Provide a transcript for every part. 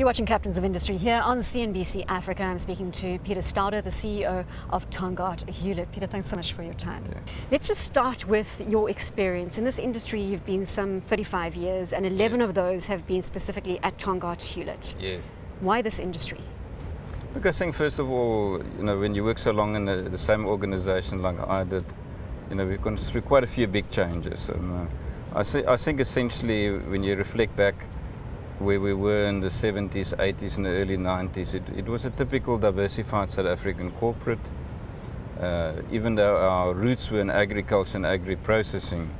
You're watching Captains of Industry here on CNBC Africa. I'm speaking to Peter Staude, the CEO of Tongaat Hulett. Peter, thanks so much for your time. Okay. Let's just start with your experience. In this industry, you've been some 35 years, and 11 of those have been specifically at Tongaat Hulett. Yes. Why this industry? Look, I think first of all, when you work so long in the same organization like I did, we've gone through quite a few big changes. I think essentially when you reflect back where we were in the 70s, 80s and the early 90s, it was a typical diversified South African corporate. Even though our roots were in agriculture and agri-processing,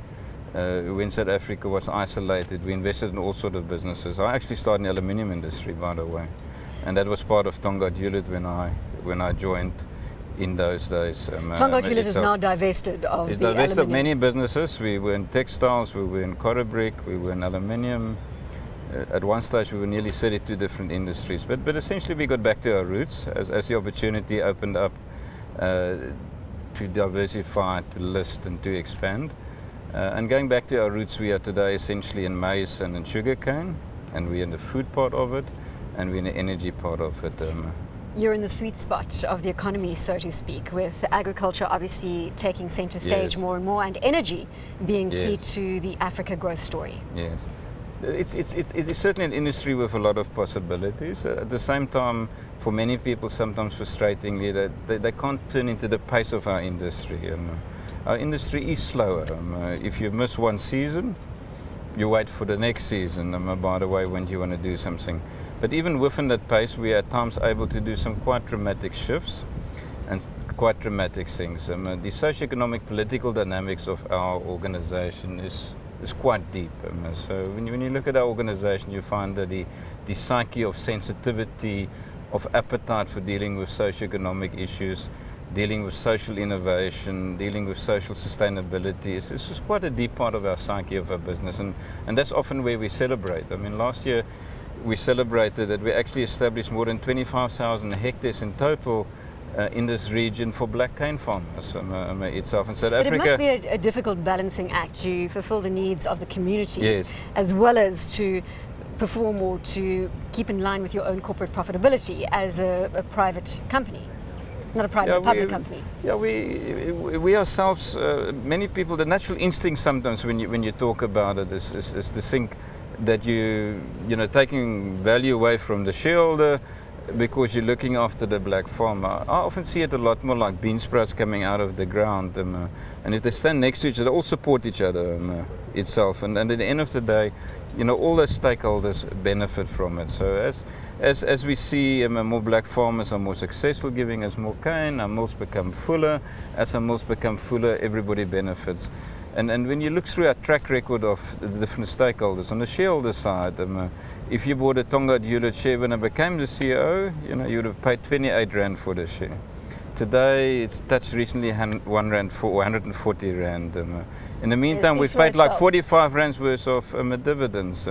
when South Africa was isolated, we invested in all sorts of businesses. I actually started in the aluminium industry, by the way, and that was part of Tongaat Hulett when I joined in those days. Tongaat Hulett is now divested of it's the divested of aluminium. many businesses. We were in textiles, we were in Corabrik, we were in aluminium. At one stage we were nearly 32 different industries, but essentially we got back to our roots as the opportunity opened up to diversify, to list and to expand. And going back to our roots, we are today essentially in maize and in sugarcane, and we're in the food part of it, and we're in the energy part of it. You're in the sweet spot of the economy, so to speak, with agriculture obviously taking center stage Yes. more and more, and energy being key Yes. to the Africa growth story. Yes. It is certainly an industry with a lot of possibilities. At the same time, for many people, sometimes frustratingly, that they can't turn into the pace of our industry. Our industry is slower. If you miss one season, you wait for the next season, by the way, when you want to do something. But even within that pace, we are at times able to do some quite dramatic shifts and quite dramatic things. The socio-economic political dynamics of our organization is quite deep. So when you look at our organization, you find that the psyche of sensitivity, of appetite for dealing with socio-economic issues, dealing with social innovation, dealing with social sustainability is just quite a deep part of our psyche of our business, and that's often where we celebrate. Last year we celebrated that we actually established more than 25,000 hectares in total in this region for black cane farmers itself in South But Africa. it must be a difficult balancing act to fulfill the needs of the communities, Yes. as well as to perform or to keep in line with your own corporate profitability as a private company. Not a private, public company. Yeah, we ourselves, many people, the natural instinct sometimes when you talk about it is to think that you're taking value away from the shareholder because you're looking after the black farmer. I often see it a lot more like bean sprouts coming out of the ground, and if they stand next to each other, they all support each other itself, and at the end of the day, all the stakeholders benefit from it. So as we see more black farmers are more successful, giving us more cane, our mills become fuller. As our mills become fuller, everybody benefits. And when you look through our track record of the different stakeholders, on the shareholder side, if you bought a Tongaat Hulett share when I became the CEO, you would have paid 28 Rand for the share. Today, it's touched recently 1 Rand for 140 Rand. In the meantime, we've paid like 45 Rands worth of dividends.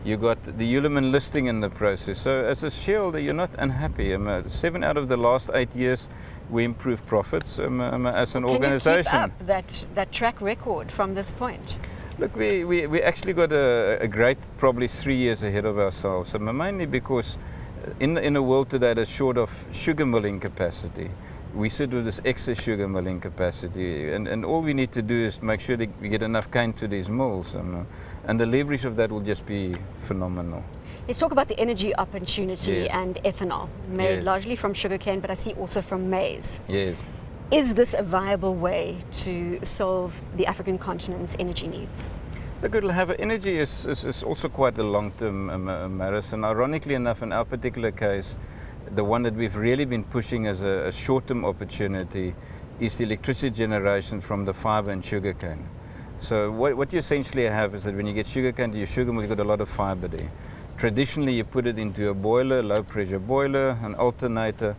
You got the Hulett listing in the process. So as a shareholder, you're not unhappy. 7 out of the last 8 years, we improved profits as an organization. Can you keep up that track record from this point? Look, we actually got a great, probably 3 years ahead of ourselves, mainly because in a world today that's short of sugar milling capacity, we sit with this excess sugar milling capacity, and all we need to do is make sure that we get enough cane to these mills, and the leverage of that will just be phenomenal. Let's talk about the energy opportunity Yes. and ethanol, made Yes. largely from sugarcane, but I see also from maize. Yes. Is this a viable way to solve the African continent's energy needs? Look, energy is also quite a long-term marathon. Ironically enough, in our particular case, the one that we've really been pushing as a short-term opportunity is the electricity generation from the fiber and sugarcane. So what you essentially have is that when you get sugarcane to your sugar mill, you've got a lot of fiber there. Traditionally, you put it into a boiler, low-pressure boiler, an alternator,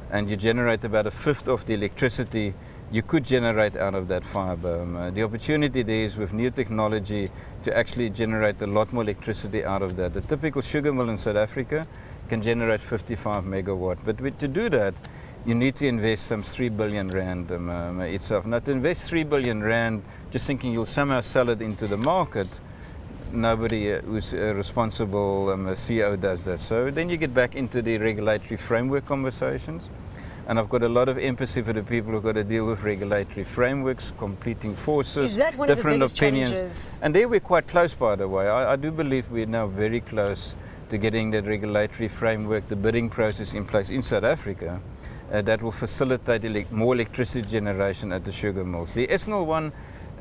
and you generate about a fifth of the electricity you could generate out of that fiber. The opportunity there is with new technology to actually generate a lot more electricity out of that. The typical sugar mill in South Africa can generate 55 megawatt, but to do that, you need to invest some 3 billion Rand itself. Now, to invest 3 billion Rand, just thinking you'll somehow sell it into the market, nobody who's responsible CEO does that. So then you get back into the regulatory framework conversations. And I've got a lot of empathy for the people who've got to deal with regulatory frameworks, competing forces, Is that one different of the biggest opinions. challenges? And there we're quite close, by the way. I do believe we're now very close to getting the regulatory framework, the bidding process in place in South Africa that will facilitate more electricity generation at the sugar mills. The ethanol one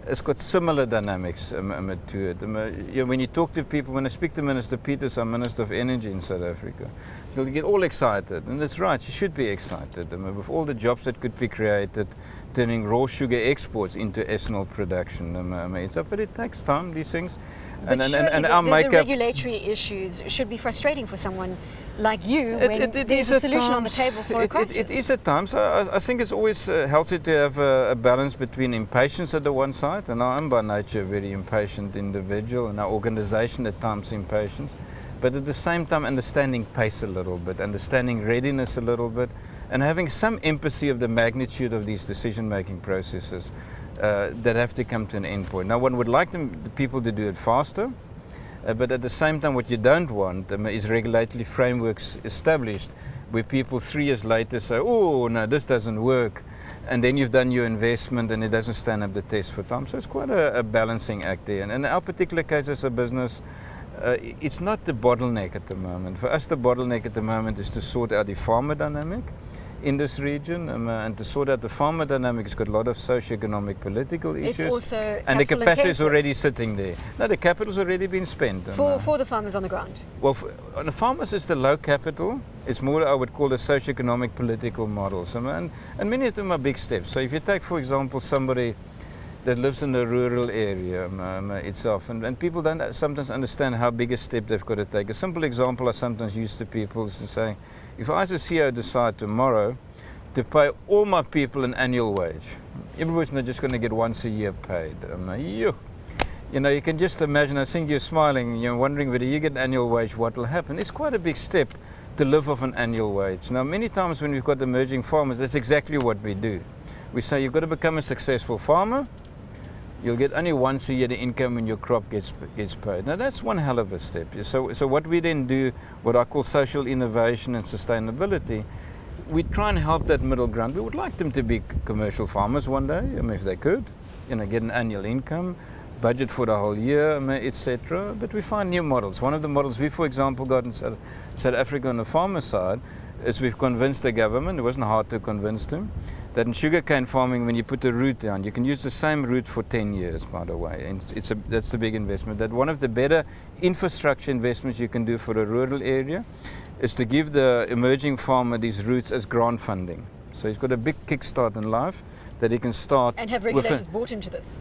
has got similar dynamics to it. When you talk to people, when I speak to Minister Peters, I'm Minister of Energy in South Africa, you'll get all excited, and that's right, you should be excited. With all the jobs that could be created, turning raw sugar exports into ethanol production. But it takes time, these things. But surely the regulatory issues should be frustrating for someone like you when there's a solution on the table for a crisis. It is at times. I think it's always healthy to have a balance between impatience at the one side, and I am by nature a very impatient individual, and our organisation at times impatience, but at the same time understanding pace a little bit, understanding readiness a little bit, and having some empathy of the magnitude of these decision-making processes that have to come to an end point. Now, one would like the people to do it faster, but at the same time, what you don't want is regulatory frameworks established where people 3 years later say, oh, no, this doesn't work, and then you've done your investment and it doesn't stand up the test for time. So it's quite a balancing act there. And in our particular case as a business, it's not the bottleneck at the moment. For us, the bottleneck at the moment is to sort out the farmer dynamic in this region, and to sort out the farmer dynamic, it's got a lot of socio-economic, political issues. It's also and the capacity is already sitting there. No, the capital's already been spent. For the farmers on the ground? Well, on the farmers it's the low capital. It's more, I would call, the socio-economic, political models. And many of them are big steps. So if you take, for example, somebody that lives in the rural area itself, and people don't sometimes understand how big a step they've got to take. A simple example I sometimes use to people is to say, if I as a CEO decide tomorrow to pay all my people an annual wage, everybody's not just going to get once a year paid. You can just imagine, I think you're smiling, you're wondering whether you get an annual wage, what will happen. It's quite a big step to live off an annual wage. Now, many times when we've got emerging farmers, that's exactly what we do. We say you've got to become a successful farmer. You'll get only once a year the income when your crop gets paid. Now that's one hell of a step. So what we then do, what I call social innovation and sustainability, we try and help that middle ground. We would like them to be commercial farmers one day, if they could, get an annual income, budget for the whole year, etc. But we find new models. One of the models we, for example, got in South Africa on the farmer side is we've convinced the government, it wasn't hard to convince them, that in sugarcane farming, when you put the root down, you can use the same root for 10 years, by the way. And that's the big investment. That one of the better infrastructure investments you can do for a rural area is to give the emerging farmer these roots as grant funding. So he's got a big kickstart in life that he can start. And have regulators bought into this?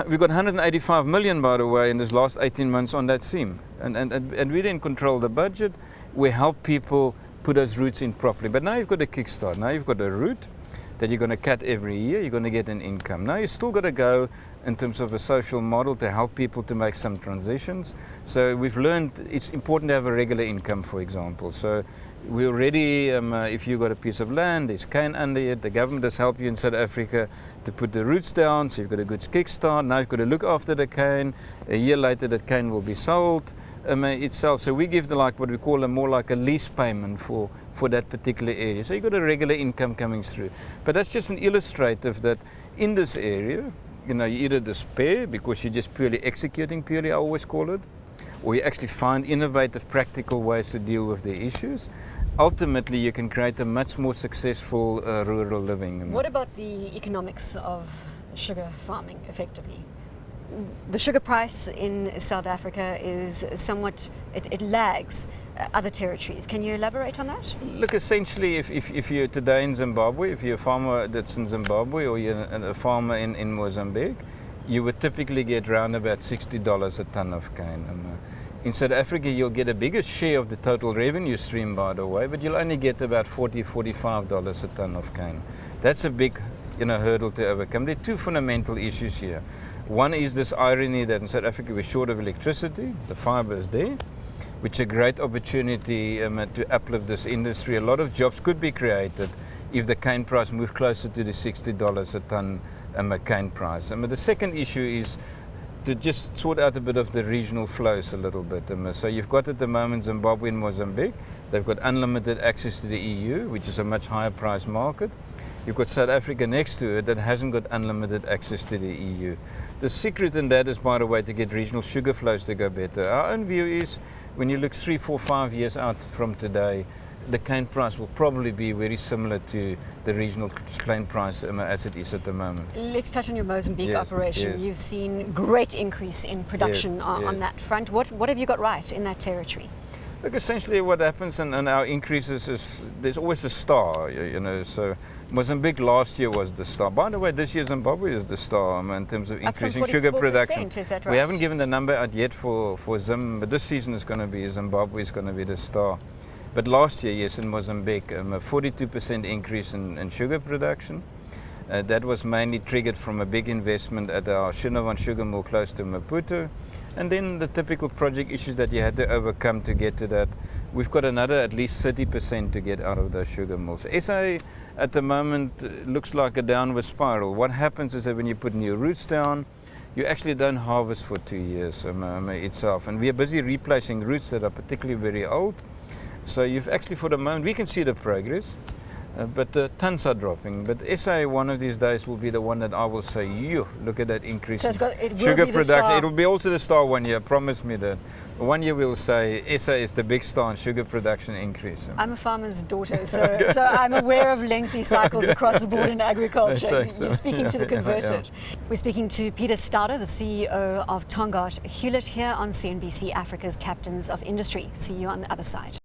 We've got 185 million, by the way, in this last 18 months on that scheme. And we didn't control the budget. We help people put those roots in properly. But now you've got a kickstart. Now you've got a root that you're going to cut every year. You're going to get an income. Now you've still got to go in terms of a social model to help people to make some transitions. So we've learned it's important to have a regular income, for example. So we already, if you've got a piece of land, there's cane under it. The government has helped you in South Africa to put the roots down. So you've got a good kickstart. Now you've got to look after the cane. A year later, that cane will be sold itself. So we give what we call more like a lease payment for that particular area. So you've got a regular income coming through. But that's just an illustrative that in this area, you either despair because you're just purely executing, I always call it, or you actually find innovative, practical ways to deal with the issues. Ultimately, you can create a much more successful rural living. What about the economics of sugar farming, effectively? The sugar price in South Africa is somewhat, it lags other territories. Can you elaborate on that? Look, essentially, if you're today in Zimbabwe, if you're a farmer that's in Zimbabwe or you're a farmer in Mozambique, you would typically get around about $60 a ton of cane. In South Africa, you'll get a bigger share of the total revenue stream, by the way, but you'll only get about $40, $45 a ton of cane. That's a big hurdle to overcome. There are two fundamental issues here. One is this irony that in South Africa we're short of electricity, the fibre is there, which is a great opportunity to uplift this industry. A lot of jobs could be created if the cane price moved closer to the $60 a tonne cane price. The second issue is to just sort out a bit of the regional flows a little bit. So you've got at the moment Zimbabwe and Mozambique. They've got unlimited access to the EU, which is a much higher price market. You've got South Africa next to it that hasn't got unlimited access to the EU. The secret in that is, by the way, to get regional sugar flows to go better. Our own view is, when you look 3, 4, 5 years out from today, the cane price will probably be very similar to the regional cane price as it is at the moment. Let's touch on your Mozambique Yes, operation. yes. You've seen great increase in production Yes, on yes. that front. What have you got right in that territory? Look, essentially what happens in our increases is there's always a star, you know. So Mozambique last year was the star. By the way, this year Zimbabwe is the star in terms of Up from increasing sugar 44%, production. is that right? We haven't given the number out yet for Zim, but this season is going to be Zimbabwe is going to be the star. But last year, yes, in Mozambique, a 42% increase in sugar production. That was mainly triggered from a big investment at our Shinovan sugar mill close to Maputo. And then the typical project issues that you had to overcome to get to that. We've got another at least 30% to get out of those sugar mills. SA at the moment looks like a downward spiral. What happens is that when you put new roots down, you actually don't harvest for 2 years itself. And we are busy replacing roots that are particularly very old. So you've actually, for the moment, we can see the progress, but the tons are dropping. But SA one of these days will be the one that I will say, you look at that increase So in sugar be the production. star. It will be also the star one year, promise me that. One year we'll say SA is the big star in sugar production increase. I'm a farmer's daughter, so I'm aware of lengthy cycles across the board in agriculture. Thanks. You're speaking to the converted. Yeah. We're speaking to Peter Staude, the CEO of Tongaat Hulett, here on CNBC Africa's Captains of Industry. See you on the other side.